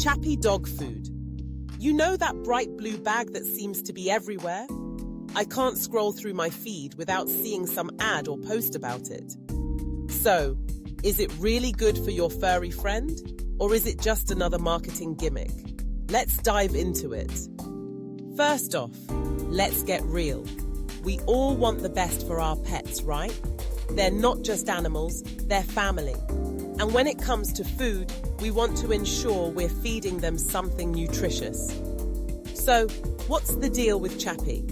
Chappi dog food. You know that bright blue bag that seems to be everywhere? I can't scroll through my feed without seeing some ad or post about it. So, is it really good for your furry friend? Or is it just another marketing gimmick? Let's dive into it. First off, let's get real. We all want the best for our pets, right? They're not just animals, they're family. And when it comes to food, we want to ensure we're feeding them something nutritious. So, what's the deal with Chappi?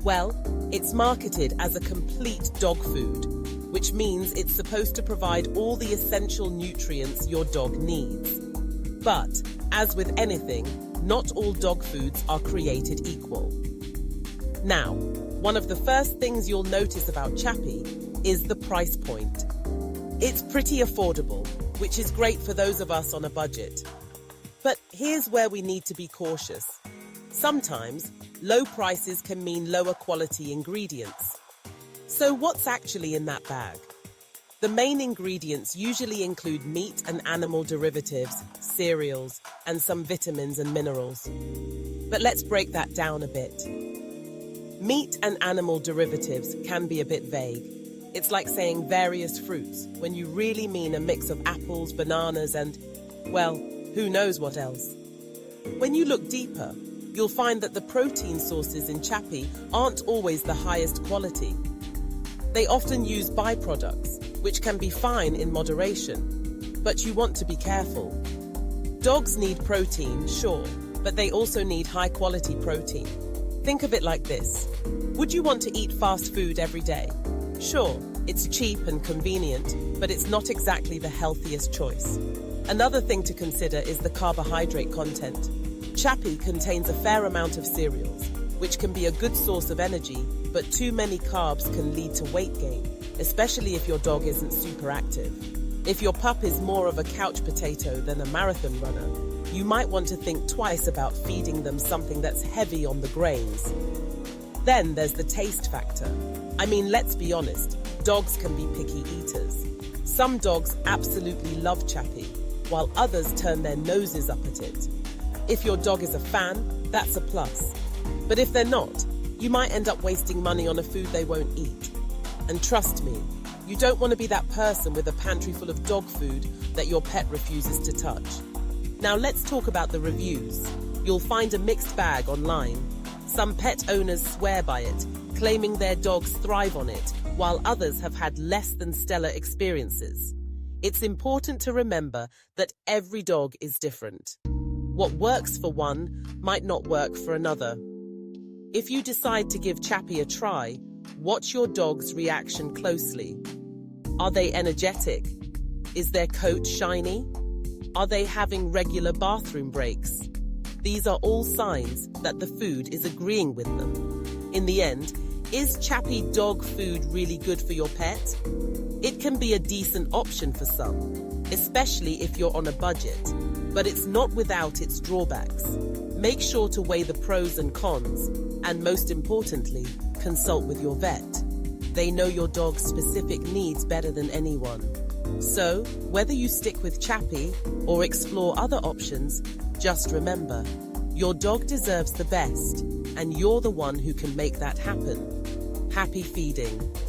Well, it's marketed as a complete dog food, which means it's supposed to provide all the essential nutrients your dog needs. But, as with anything, not all dog foods are created equal. Now, one of the first things you'll notice about Chappi is the price point. It's pretty affordable, which is great for those of us on a budget. But here's where we need to be cautious. Sometimes, low prices can mean lower quality ingredients. So what's actually in that bag? The main ingredients usually include meat and animal derivatives, cereals, and some vitamins and minerals. But let's break that down a bit. Meat and animal derivatives can be a bit vague. It's like saying various fruits when you really mean a mix of apples, bananas, and, well, who knows what else. When you look deeper, you'll find that the protein sources in Chappi aren't always the highest quality. They often use byproducts, which can be fine in moderation, but you want to be careful. Dogs need protein, sure, but they also need high-quality protein. Think of it like this. Would you want to eat fast food every day? Sure, it's cheap and convenient, but it's not exactly the healthiest choice. Another thing to consider is the carbohydrate content. Chappi contains a fair amount of cereals, which can be a good source of energy, but too many carbs can lead to weight gain, especially if your dog isn't super active. If your pup is more of a couch potato than a marathon runner, you might want to think twice about feeding them something that's heavy on the grains. Then there's the taste factor. I mean, let's be honest, dogs can be picky eaters. Some dogs absolutely love Chappi, while others turn their noses up at it. If your dog is a fan, that's a plus. But if they're not, you might end up wasting money on a food they won't eat. And trust me, you don't want to be that person with a pantry full of dog food that your pet refuses to touch. Now let's talk about the reviews. You'll find a mixed bag online. Some pet owners swear by it, claiming their dogs thrive on it, while others have had less than stellar experiences. It's important to remember that every dog is different. What works for one might not work for another. If you decide to give Chappi a try, watch your dog's reaction closely. Are they energetic? Is their coat shiny? Are they having regular bathroom breaks? These are all signs that the food is agreeing with them. In the end, is Chappi dog food really good for your pet? It can be a decent option for some, especially if you're on a budget, but it's not without its drawbacks. Make sure to weigh the pros and cons, and most importantly, consult with your vet. They know your dog's specific needs better than anyone. So, whether you stick with Chappi or explore other options, just remember, your dog deserves the best, and you're the one who can make that happen. Happy feeding.